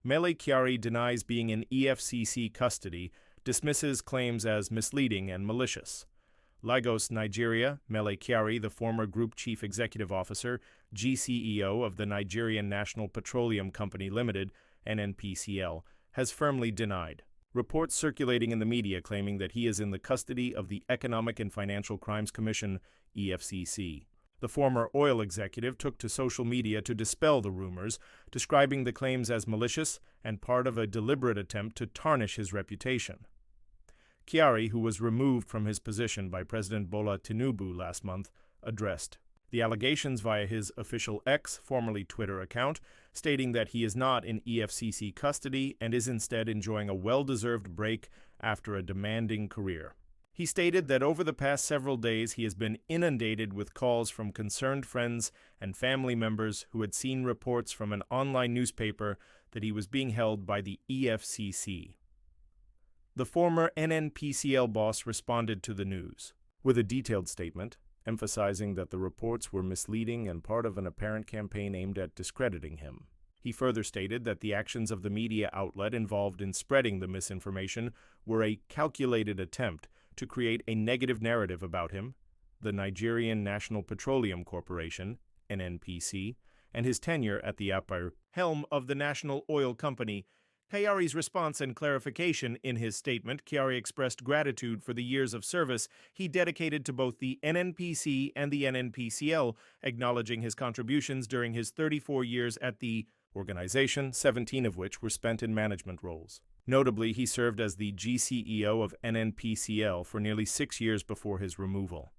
Mele Kyari denies being in EFCC custody, dismisses claims as misleading and malicious. Lagos, Nigeria, Mele Kyari, the former Group Chief Executive Officer, GCEO of the Nigerian National Petroleum Company Limited, NNPCL, has firmly denied. Reports circulating in the media claiming that he is in the custody of the Economic and Financial Crimes Commission, EFCC. The former oil executive took to social media to dispel the rumors, describing the claims as malicious and part of a deliberate attempt to tarnish his reputation. Kyari, who was removed from his position by President Bola Tinubu last month, addressed the allegations via his official X, formerly Twitter account, stating that he is not in EFCC custody and is instead enjoying a well-deserved break after a demanding career. He stated that over the past several days he has been inundated with calls from concerned friends and family members who had seen reports from an online newspaper that he was being held by the EFCC. The former NNPCL boss responded to the news with a detailed statement, emphasizing that the reports were misleading and part of an apparent campaign aimed at discrediting him. He further stated that the actions of the media outlet involved in spreading the misinformation were a calculated attempt to create a negative narrative about him, the Nigerian National Petroleum Corporation, NNPC, and his tenure at the upper helm of the national oil company. Kyari's response and clarification in his statement, Kyari expressed gratitude for the years of service he dedicated to both the NNPC and the NNPCL, acknowledging his contributions during his 34 years at the organization, 17 of which were spent in management roles. Notably, he served as the GCEO of NNPCL for nearly 6 years before his removal.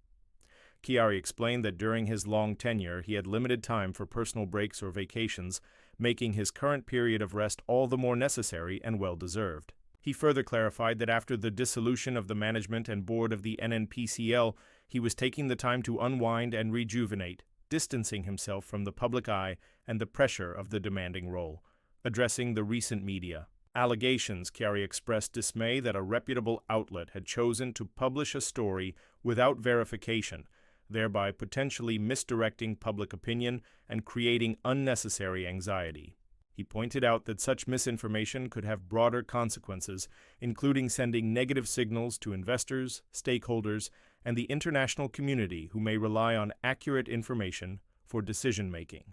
Kyari explained that during his long tenure, he had limited time for personal breaks or vacations, making his current period of rest all the more necessary and well-deserved. He further clarified that after the dissolution of the management and board of the NNPCL, he was taking the time to unwind and rejuvenate, distancing himself from the public eye and the pressure of the demanding role. Addressing the recent media allegations, Kyari expressed dismay that a reputable outlet had chosen to publish a story without verification, thereby potentially misdirecting public opinion and creating unnecessary anxiety. He pointed out that such misinformation could have broader consequences, including sending negative signals to investors, stakeholders, and the international community who may rely on accurate information for decision-making.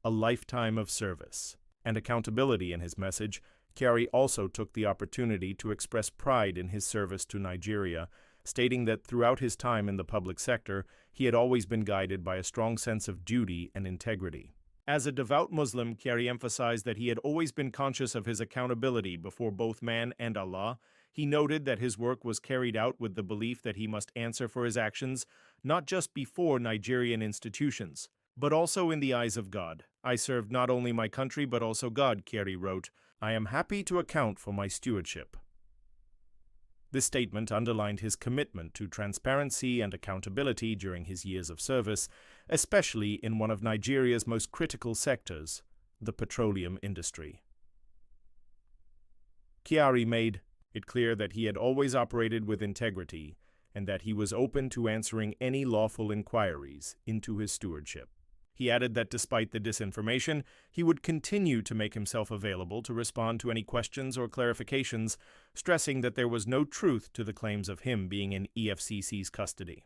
A lifetime of service and accountability in his message, Kyari also took the opportunity to express pride in his service to Nigeria, stating that throughout his time in the public sector, he had always been guided by a strong sense of duty and integrity. As a devout Muslim, Kyari emphasized that he had always been conscious of his accountability before both man and Allah. He noted that his work was carried out with the belief that he must answer for his actions, not just before Nigerian institutions, but also in the eyes of God. I served not only my country but also God, Kyari wrote. I am happy to account for my stewardship. This statement underlined his commitment to transparency and accountability during his years of service, especially in one of Nigeria's most critical sectors, the petroleum industry. Kyari made it clear that he had always operated with integrity and that he was open to answering any lawful inquiries into his stewardship. He added that despite the disinformation, he would continue to make himself available to respond to any questions or clarifications, stressing that there was no truth to the claims of him being in EFCC's custody.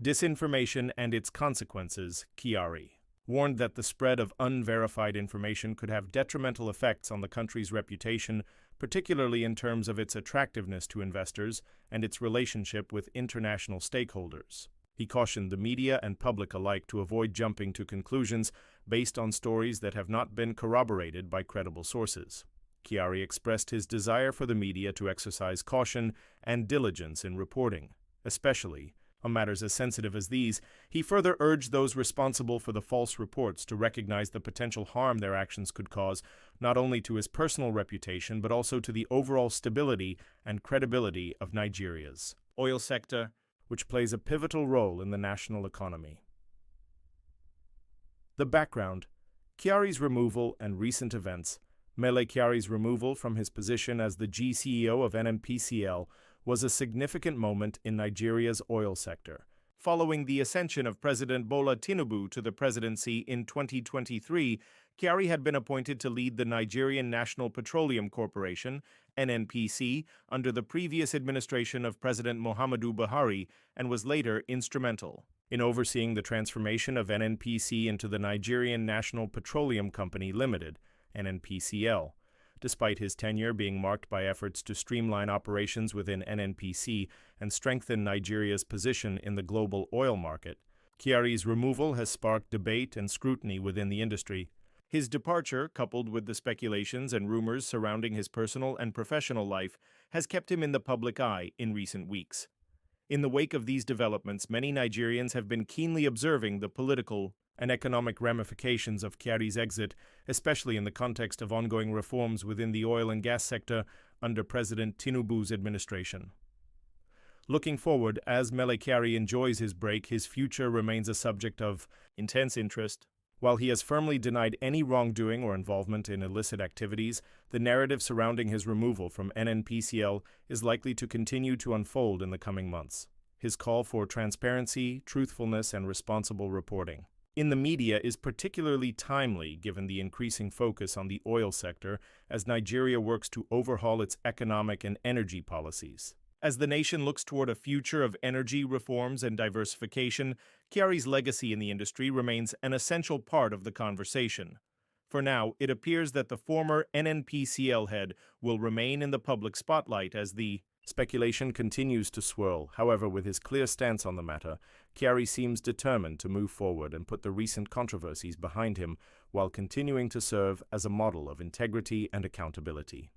Disinformation and its consequences, Kyari warned that the spread of unverified information could have detrimental effects on the country's reputation, particularly in terms of its attractiveness to investors and its relationship with international stakeholders. He cautioned the media and public alike to avoid jumping to conclusions based on stories that have not been corroborated by credible sources. Kyari expressed his desire for the media to exercise caution and diligence in reporting, especially on matters as sensitive as these. He further urged those responsible for the false reports to recognize the potential harm their actions could cause, not only to his personal reputation but also to the overall stability and credibility of Nigeria's oil sector, which plays a pivotal role in the national economy. The background: Kyari's removal and recent events. Mele Kyari's removal from his position as the GCEO of NNPCL was a significant moment in Nigeria's oil sector. Following the ascension of President Bola Tinubu to the presidency in 2023, Kyari had been appointed to lead the Nigerian National Petroleum Corporation, NNPC, under the previous administration of President Muhammadu Buhari and was later instrumental in overseeing the transformation of NNPC into the Nigerian National Petroleum Company Limited, NNPCL. Despite his tenure being marked by efforts to streamline operations within NNPC and strengthen Nigeria's position in the global oil market, Kyari's removal has sparked debate and scrutiny within the industry. His departure, coupled with the speculations and rumors surrounding his personal and professional life, has kept him in the public eye in recent weeks. In the wake of these developments, many Nigerians have been keenly observing the political and economic ramifications of Kyari's exit, especially in the context of ongoing reforms within the oil and gas sector under President Tinubu's administration. Looking forward, as Mele Kyari enjoys his break, his future remains a subject of intense interest. While he has firmly denied any wrongdoing or involvement in illicit activities, the narrative surrounding his removal from NNPCL is likely to continue to unfold in the coming months. His call for transparency, truthfulness, and responsible reporting in the media is particularly timely given the increasing focus on the oil sector as Nigeria works to overhaul its economic and energy policies. As the nation looks toward a future of energy reforms and diversification, Kyari's legacy in the industry remains an essential part of the conversation. For now, it appears that the former NNPCL head will remain in the public spotlight as the speculation continues to swirl. However, with his clear stance on the matter, Kyari seems determined to move forward and put the recent controversies behind him while continuing to serve as a model of integrity and accountability.